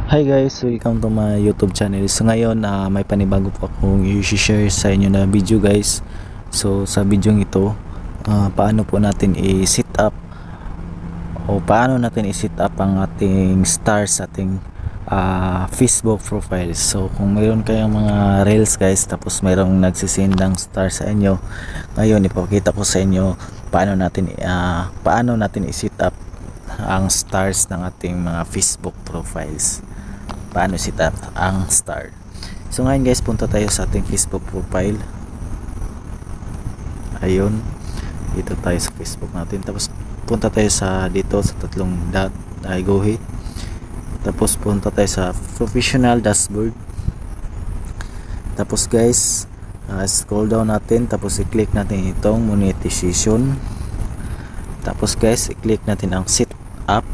Hi guys, welcome to my YouTube channel. So ngayon may panibago po akong i-share sa inyo na video guys. So sa video ito, paano po natin i-set up ang ating stars sa ating Facebook profile. So kung mayroon kayong mga reels guys, tapos mayroong nagsisendang stars sa inyo, ngayon ipapakita ko sa inyo paano natin i-set up ang stars ng ating mga Facebook profiles. Paano set up ang star. So ngayon guys, punta tayo sa ating Facebook profile. Ayun, dito tayo sa Facebook natin. Tapos punta tayo sa dito sa tatlong dot, ay go hit. Tapos punta tayo sa professional dashboard. Tapos guys, scroll down natin. Tapos i-click natin itong monetization. Tapos guys, i-click natin ang set up.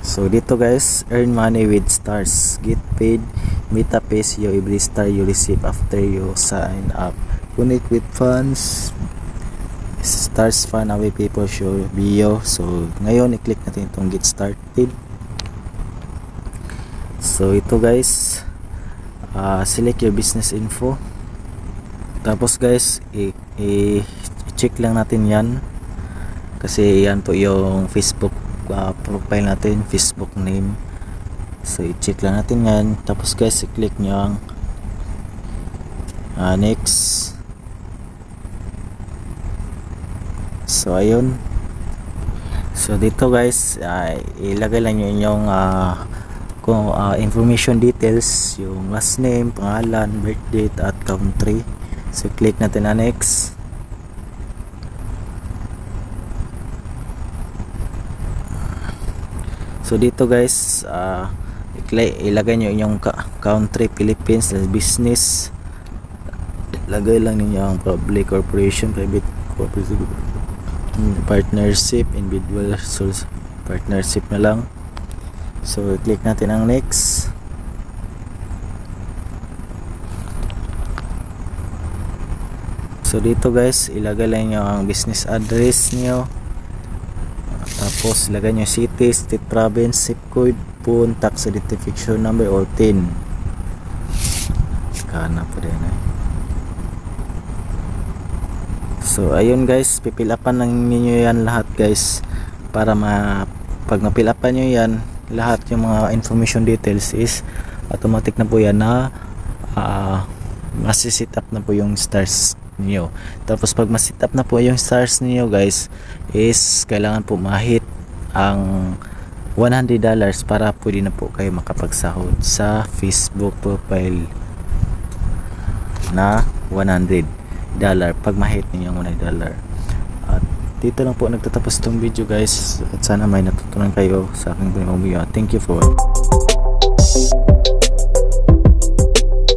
So dito guys, earn money with stars, get paid, Meta pays you every star you receive after you sign up, connect with fans, stars fun away people show bio. So ngayon i-click natin itong get started. So ito guys, select your business info. Tapos guys, i-check lang natin yan, kasi yan po yung Facebook profile natin, Facebook name. So i-check lang natin yan. Tapos guys, i-click nyo ang next. So ayun. So dito guys, ilagay lang nyo yung information details, yung last name, pangalan, birth date at country. So click natin ang next. So dito guys, ilagay nyo yung country, Philippines, business. Lagay lang ninyo ang public corporation, private corporation, partnership, individual source, partnership na lang. So click natin ang next. So dito guys, ilagay lang nyo ang business address nyo. Tapos ilagay nyo city, state, province, zip code, phone, tax identification number or TIN. Kana po din So ayun guys, pipilapan lang ninyo yan lahat guys, para pag napilapan nyo yan lahat, yung mga information details is automatic na po yan na masisit up na po yung stars niyo. Tapos pag ma-set up na po yung stars niyo guys, is kailangan po ma-hit ang $100 para pwede na po kayo makapagsahod sa Facebook profile na $100 pag ma-hit niyo yung $100. At dito lang po nagtatapos itong video guys, at sana may natutunan kayo sa aking video. Thank you for watching.